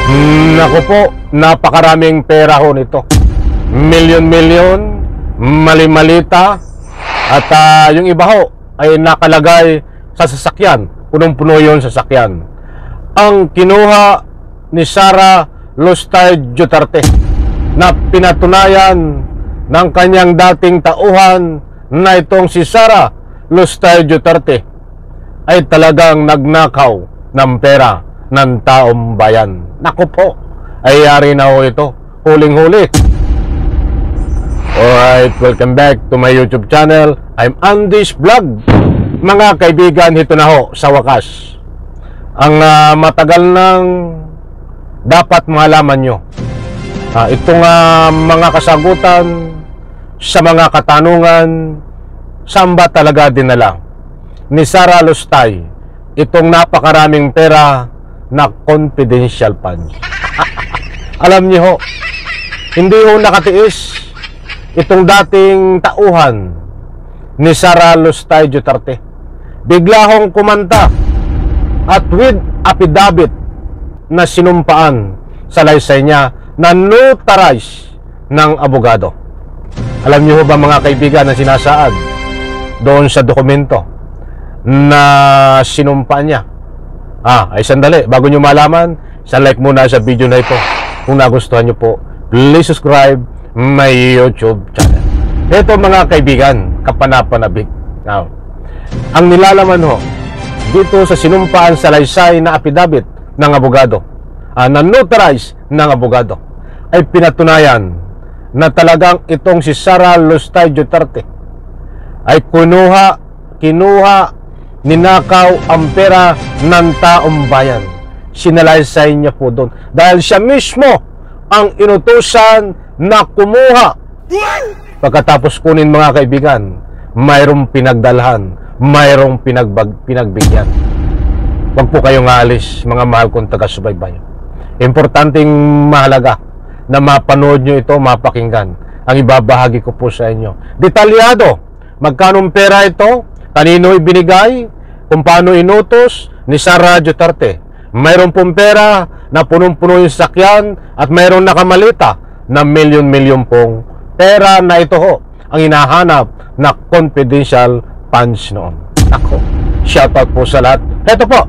Naku po, napakaraming pera ho nito. Milyon-milyon, mali-malita, at yung iba ho ay nakalagay sa sasakyan. Punong-puno yun sa sasakyan. Ang kinuha ni Sara Lustay Duterte na pinatunayan ng kanyang dating tauhan na itong si Sara Lustay Duterte ay talagang nagnakaw ng pera ng taong bayan. Naku po, ay yari na ho ito. Huling-huli. Alright, welcome back to my YouTube channel. I'm Andy's Vlog. Mga kaibigan, ito na ho sa wakas ang matagal nang dapat malaman nyo. Itong mga kasagutan sa mga katanungan, saan ba talaga dinala ni Sara Lustay itong napakaraming pera na confidential funds? Alam niyo ho, hindi ho nakatiis itong dating tauhan ni Sara Lustay Duterte. Bigla hong kumanta at with affidavit na sinumpaan sa laysay niya na notarize ng abogado. Alam niyo ho ba mga kaibigan na sinasaad doon sa dokumento na sinumpaan niya? Ay sandali, bago nyo malaman, like muna sa video na ito. Kung nagustuhan nyo po, please subscribe my YouTube channel. Ito mga kaibigan, kapanapanabik. Now, ang nilalaman ho dito sa sinumpaan sa laysay na affidavit ng abogado, na notarize ng abogado, ay pinatunayan na talagang itong si Sara Lustay Duterte ay kinuha, ninakaw ang pera ng taong bayan. Sinalaysay niya po doon dahil siya mismo ang inutusan na kumuha. Pagkatapos kunin mga kaibigan, mayroong pinagdalhan, mayroong pinagbigyan. Huwag po kayong aalis, mga mahal kong taga-subaybay. Importanteng mahalaga na mapanood nyo ito, mapakinggan. Ang ibabahagi ko po sa inyo detalyado, magkanong pera ito, kanino ibinigay, kung paano inutos ni Sara Duterte. Mayroon pong pera na punong-puno yung sakyan at mayroon nakamalita na milyon-milyon pong pera na ito ho ang hinahanap na confidential funds noon. Ako, shoutout po sa lahat. Ito po,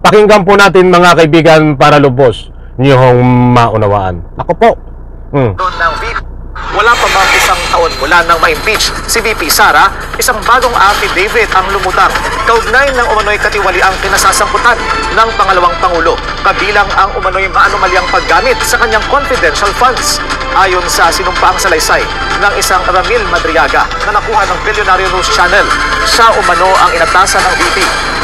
pakinggan po natin mga kaibigan para lubos niyong maunawaan. Ako po. Wala pa bang isang taon mula nang ma-impeach si VP Sara, isang bagong affidavit ang lumutang kaugnay ng umano'y katiwaliang pinasasangkutan ng pangalawang Pangulo, kabilang ang umano'y maanumalyang paggamit sa kanyang confidential funds. Ayon sa sinumpaang salaysay ng isang Ramil Madriaga na nakuha ng Billionaire News Channel, siya umano ang inatasan ng VP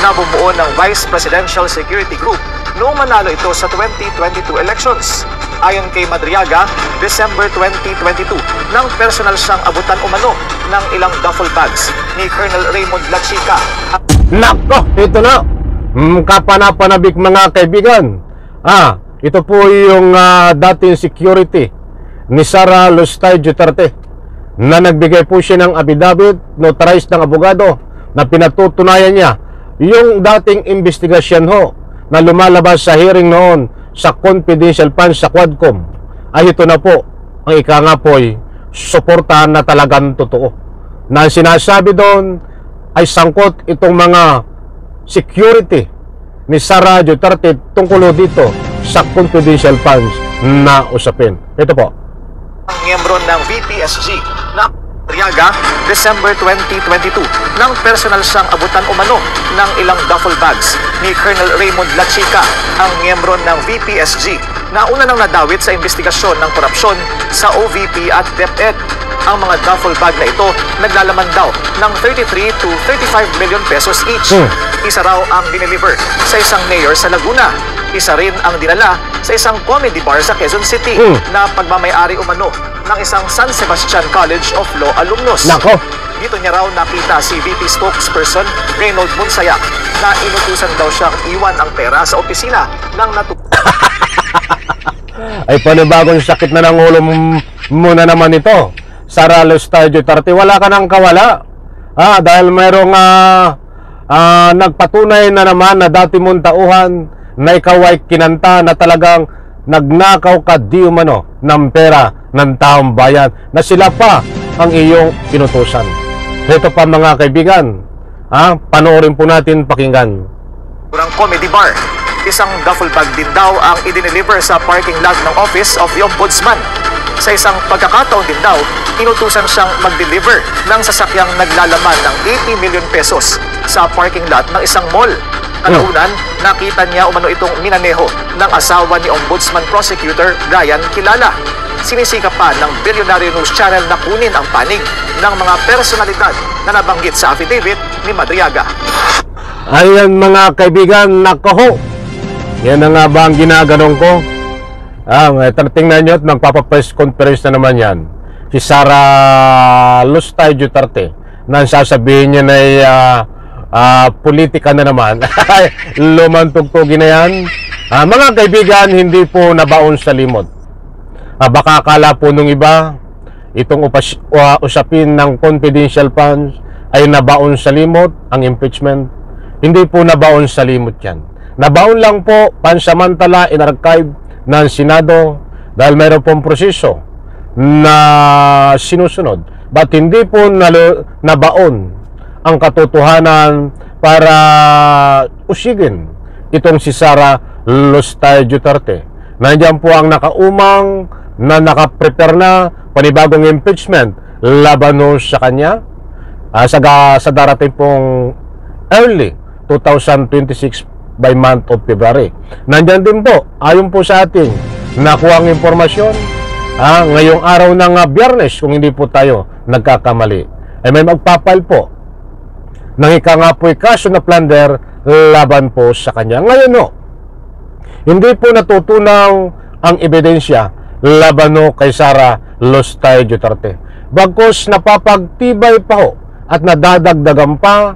na bumuo ng Vice Presidential Security Group noong manalo ito sa 2022 elections. Ayon kay Madriaga, December 2022, nang personal siyang abutan umano ng ilang duffel bags ni Colonel Raymond Lachica. Nako, ito na. Kapanapanabik mga kaibigan. Ito po yung dating security ni Sara Lustay Duterte na nagbigay po siya ng affidavit, notarized ng abogado, na pinatutunayan niya yung dating investigasyon ho na lumalabas sa hearing noon sa confidential funds sa Quadcom. Ay ito na po ang ika nga po'y suportahan na talagang totoo, na sinasabi doon ay sangkot itong mga security ni Sara Duterte tungkol dito sa confidential funds na usapin. Ito po. Ang miyembro ng VPSG na Madriaga, December 2022, nang personal siyang abutan umano ng ilang duffel bags ni Colonel Raymond Lachica, ang miyembro ng VPSG na una nang nadawit sa investigasyon ng korupsyon sa OVP at DepEd. Ang mga duffel bag na ito naglalaman daw ng 33 to 35 million pesos each. Isa raw ang dineliver sa isang mayor sa Laguna. Isa rin ang dinala sa isang comedy bar sa Quezon City na pagmamayari umano ng isang San Sebastian College of Law alumnus. Nako. Dito niya raw nakita si VP spokesperson Reynold Monsayak na inutusan daw siyang iwan ang pera sa opisina ng Ay panibagong sakit na ng ulo mo na naman ito, Sara Lustay Duterte. Wala ka nang kawala. Dahil mayroong nagpatunay na naman na dati mong tauhan na ikaw ay kinanta na talagang nagnakaw ka di umano ng pera ng taong bayan, na sila pa ang iyong inutusan. Ito pa mga kaibigan, panoorin po natin, pakinggan. Urang comedy bar. Isang duffel bag din daw ang idineliver sa parking lot ng Office of the Ombudsman. Sa isang pagkakataon din daw, inutusan siyang mag-deliver ng sasakyang naglalaman ng 80 million pesos sa parking lot ng isang mall. Kalaunan, nakita niya umano itong minaneho ng asawa ni Ombudsman Prosecutor Brian Kilala. Sinisikap pa ng Billionaire News Channel na kunin ang panig ng mga personalidad na nabanggit sa affidavit ni Madriaga. Ayan mga kaibigan, nakaho. Yan na nga ba ang ginaganong ko? Tingnan nyo at magpapapress conference na naman yan. Si Sara Lustay Duterte na sasabihin niya na politika na naman. Lumantugtugin na yan. Mga kaibigan, hindi po nabaon sa limot. Baka akala po nung iba, itong usapin ng confidential funds ay nabaon sa limot, ang impeachment. Hindi po nabaon sa limot yan. Nabaon lang po pansamantala in-archive ng Senado dahil mayroon pong proseso na sinusunod. But hindi po nabaon ang katotohanan para usigin itong si Sara Lustay Duterte. Nandiyan po ang nakaumang na nakaprepare na panibagong impeachment laban sa kanya sa darating pong early 2026 by month of February. Nandiyan din po, ayon po sa ating nakuha ang informasyon, ngayong araw ng Biyernes, kung hindi po tayo nagkakamali, ay may magpapile po ng ika nga po'y kaso na plunder laban po sa kanya. Ngayon hindi po natutunaw ang ebidensya laban kay Sara Lustay Duterte. Bagkus napapagtibay pa at nadadagdagan pa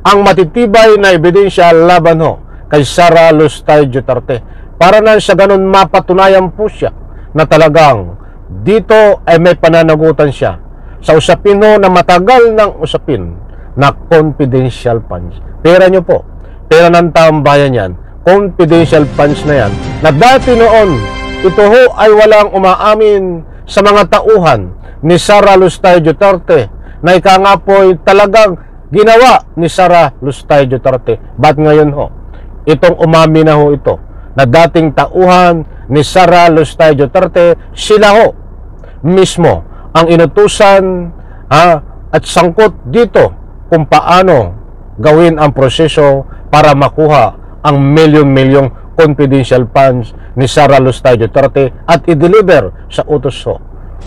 ang matitibay na ebidensya laban kay Sara Lustay Duterte. Para na sa ganun mapatunayan po siya na talagang dito ay may pananagutan siya sa usapin na matagal ng usapin na confidential funds. Pera nyo po, pera ng taong bayan yan, confidential funds na yan, na dati noon, ito ay walang umaamin sa mga tauhan ni Sara Lustay Duterte na ika nga po ay talagang ginawa ni Sara Lustay Duterte. Ba't ngayon itong umami na ito na dating tauhan ni Sara Lustay Duterte, sila mismo ang inutusan at sangkot dito kung paano gawin ang proseso para makuha ang milyon-milyong confidential funds ni Sara Lustay Duterte at i-deliver sa utos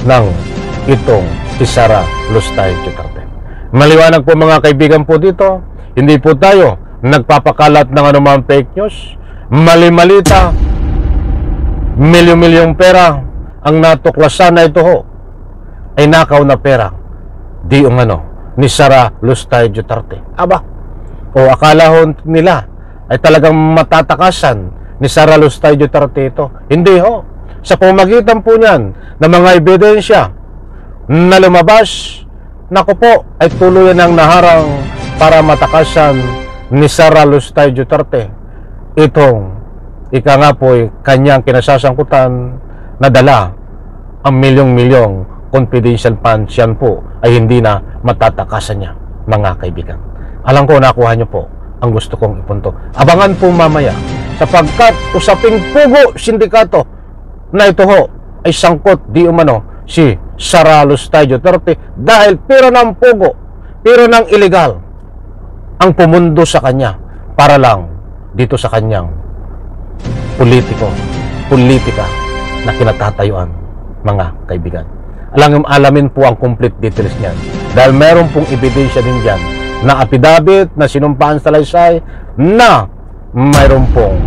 ng itong si Sara Lustay Duterte. Maliwanag po mga kaibigan po dito, hindi po tayo nagpapakalat ng anumang fake news, mali-malita, milyon-milyong pera ang natuklasan na ito ay nakaw na pera di ni Sara Lustay Duterte. Akala nila ay talagang matatakasan ni Sara Lustay Duterte ito. Hindi sa pamagitan po niyan ng mga ebidensya na lumabas, naku po, ay tuluyan ng naharang para matakasan ni Sara Lustay Duterte itong ika nga po kanyang kinasasangkutan na dala ang milyong-milyong confidential funds. Yan po ay hindi na matatakasan niya mga kaibigan. Alam ko nakuha niyo po ang gusto kong ipunto. Abangan po mamaya sapagkat usaping pugo sindikato na ito ay sangkot di umano si Sara Lustay Duterte dahil pera ng pugo, pera ng illegal ang pumundo sa kanya para lang dito sa kanyang politika na kinatatayuan mga kaibigan. Alamin po ang complete details niyan dahil meron pong ebidensya din dyan na affidavit na sinumpaan sa laysay na mayroon pong